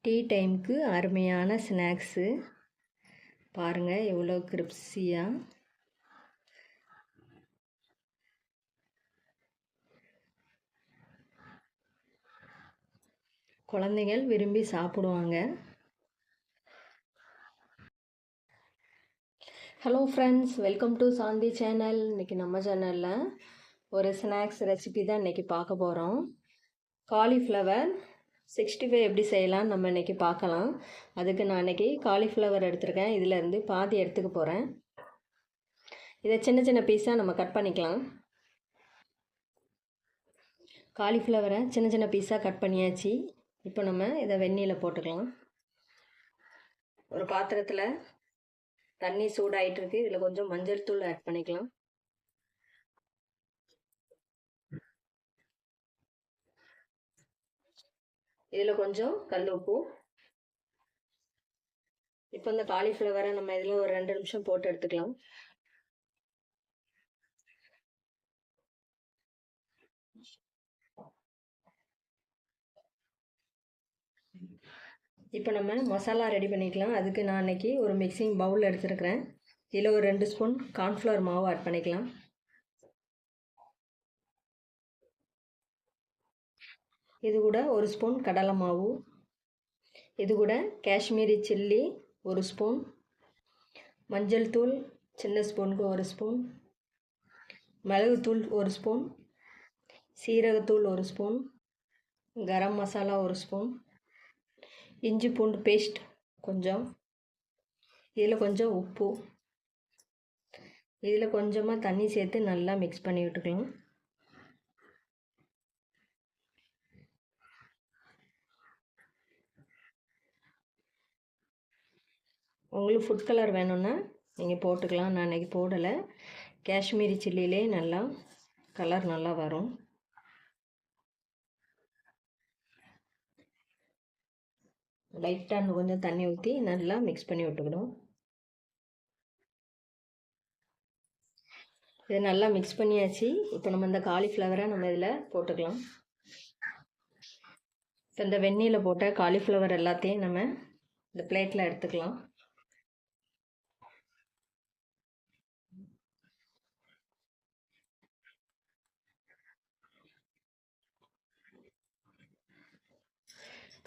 Tea டைமுக்கு அருமையான snacks பாருங்கள் எவ்வளோ கிரிப்ஸியாக. குழந்தைகள் விரும்பி சாப்பிடுவாங்க. Hello friends, welcome to Shanthi channel. இன்றைக்கி நம்ம சேனலில் ஒரு ஸ்நாக்ஸ் ரெசிபி தான் இன்றைக்கி பார்க்க போகிறோம். காலிஃப்ளவர் 65 எப்படி செய்யலாம் நம்ம இன்றைக்கி பார்க்கலாம். அதுக்கு நான் இன்றைக்கி காலிஃப்ளவர் எடுத்துருக்கேன். இதிலேருந்து பாதி எடுத்துக்க போகிறேன். இதை சின்ன சின்ன பீஸாக நம்ம கட் பண்ணிக்கலாம். காலிஃப்ளவரை சின்ன சின்ன பீஸாக கட் பண்ணியாச்சு. இப்போ நம்ம இதை வெந்நீரில் போட்டுக்கலாம். ஒரு பாத்திரத்தில் தண்ணி சூடாகிட்டு இருக்கு. இதில் கொஞ்சம் மஞ்சள் தூள் ஆட் பண்ணிக்கலாம். இதில் கொஞ்சம் கல் உப்பு. இப்போ இந்த காலிஃப்ளவரை நம்ம இதில் ஒரு 2 நிமிஷம் போட்டு எடுத்துக்கலாம். இப்போ நம்ம மசாலா ரெடி பண்ணிக்கலாம். அதுக்கு நான் இன்றைக்கி ஒரு மிக்சிங் பவுல் எடுத்துருக்கிறேன். இதில் ஒரு 2 ஸ்பூன் கார்ன்ஃப்ளவர் மாவு ஆட் பண்ணிக்கலாம். இது கூட ஒரு ஸ்பூன் கடலை மாவு. இது கூட காஷ்மீரி சில்லி 1 ஸ்பூன், மஞ்சள் தூள் சின்ன ஸ்பூனுக்கு 1 ஸ்பூன், மிளகுத்தூள் 1 ஸ்பூன், சீரகத்தூள் 1 ஸ்பூன், கரம் மசாலா 1 ஸ்பூன், இஞ்சி பூண்டு பேஸ்ட் கொஞ்சம், இதில் கொஞ்சம் உப்பு, இதில் கொஞ்சமாக தண்ணி சேர்த்து நல்லா மிக்ஸ் பண்ணி விட்டுக்கலாம். உங்களுக்கு ஃபுட் கலர் வேணும்னா நீங்கள் போட்டுக்கலாம். நான் இன்றைக்கி போடலை. காஷ்மீரி சில்லிலே நல்லா கலர் நல்லா வரும். லைட்டாக கொஞ்சம் தண்ணி ஊற்றி நல்லா மிக்ஸ் பண்ணி விட்டுக்கணும். இது நல்லா மிக்ஸ் பண்ணியாச்சு. இப்போ நம்ம இந்த காலிஃப்ளவரை நம்ம இதில் போட்டுக்கலாம். இப்போ இந்த வெந்நீரில் போட்ட காலிஃப்ளவர் எல்லாத்தையும் நம்ம இந்த பிளேட்டில் எடுத்துக்கலாம்.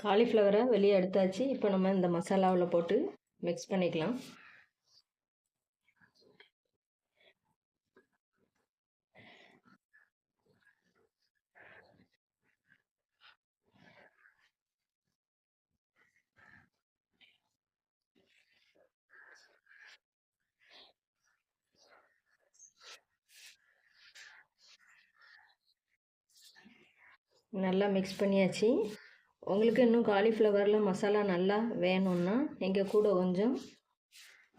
காலிஃப்ளவரை வெளியே எடுத்தாச்சு. இப்போ நம்ம இந்த மசாலாவில் போட்டு மிக்ஸ் பண்ணிக்கலாம். நல்லா மிக்ஸ் பண்ணியாச்சு. உங்களுக்கு இன்னும் காலிஃப்ளவரில் மசாலா நல்லா வேணும்னா நீங்கள் கூட கொஞ்சம்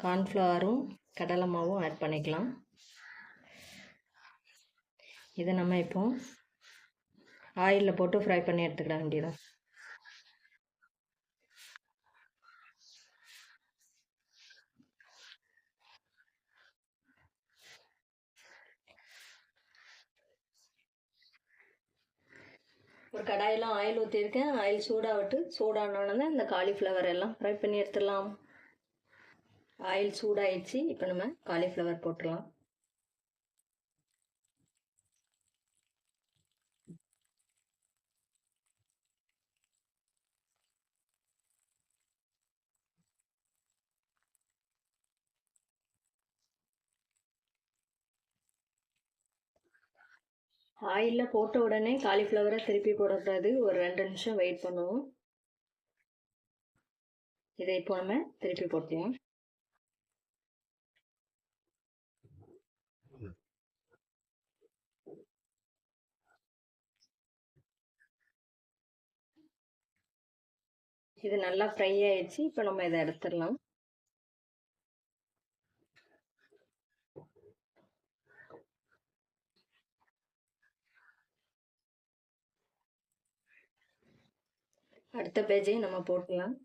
கார்ன்ஃப்ளவரும் கடலை மாவும் ஆட் பண்ணிக்கலாம். இதை நம்ம இப்போ ஆயிலில் போட்டு ஃப்ரை பண்ணி எடுத்துக்கிட வேண்டியதான். ஒரு கடாயில் ஆயில் ஊற்றிருக்கேன். ஆயில் சூடானோடனே இந்த காலிஃப்ளவர் எல்லாம் ஃப்ரை பண்ணி எடுத்துடலாம். ஆயில் சூடாயிடுச்சு. இப்போ நம்ம காலிஃப்ளவர் போட்டுடலாம். ஆயிலில் போட்ட உடனே காலிஃப்ளவரை திருப்பி போடக்கூடாது. ஒரு 2 நிமிஷம் வெயிட் பண்ணுவோம். இதை இப்போ நம்ம திருப்பி போட்டுக்கலாம். இது நல்லா ஃப்ரை ஆயிடுச்சு. இப்போ நம்ம இதை எடுத்துடலாம். அடுத்த பேஜையும் நம்ம போட்டுக்கலாம்.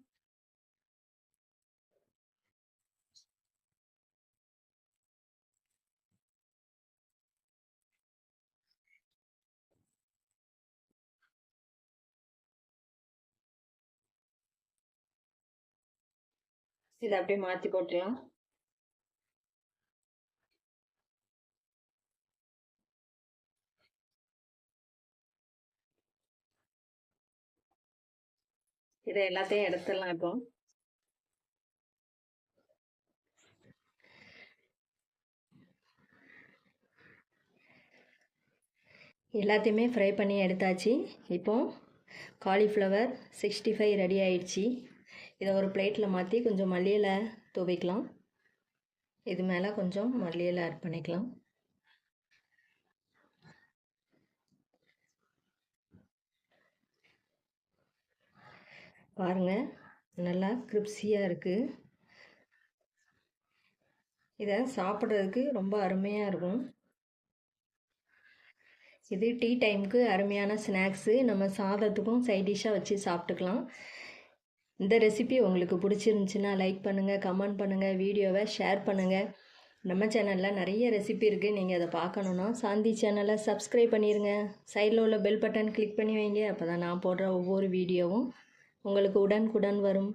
இதை அப்படியே மாற்றி போட்டுடலாம். இதை எல்லாத்தையும் எடுத்துடலாம். இப்போ எல்லாத்தையுமே ஃப்ரை பண்ணி எடுத்தாச்சு. இப்போ காலிஃப்ளவர் 65 ரெடி ஆயிடுச்சு. இதை ஒரு பிளேட்டில் மாற்றி கொஞ்சம் மல்லி இலை தூவிக்கலாம். இது மேலே கொஞ்சம் மல்லி இலை ஆட் பண்ணிக்கலாம். பாருங்கள், நல்லா கிரிப்ஸியாக இருக்குது. இதை சாப்பிட்றதுக்கு ரொம்ப அருமையாக இருக்கும். இது டீ டைமுக்கு அருமையான ஸ்நாக்ஸு. நம்ம சாதத்துக்கும் சைட் டிஷ்ஷாக வச்சு சாப்பிட்டுக்கலாம். இந்த ரெசிபி உங்களுக்கு பிடிச்சிருந்துச்சின்னா லைக் பண்ணுங்கள், கமெண்ட் பண்ணுங்கள், வீடியோவை ஷேர் பண்ணுங்கள். நம்ம சேனலில் நிறைய ரெசிபி இருக்குது. நீங்கள் அதை பார்க்கணுன்னா சாந்தி சேனலை சப்ஸ்கிரைப் பண்ணிடுங்க. சைடில் உள்ள பெல் பட்டன் கிளிக் பண்ணி வைங்க. அப்போ தான் நான் போடுற ஒவ்வொரு வீடியோவும் உங்களுக்கு உடனுக்குடன் வரும்.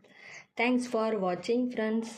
தேங்க்ஸ் ஃபார் வாட்சிங் ஃப்ரெண்ட்ஸ்.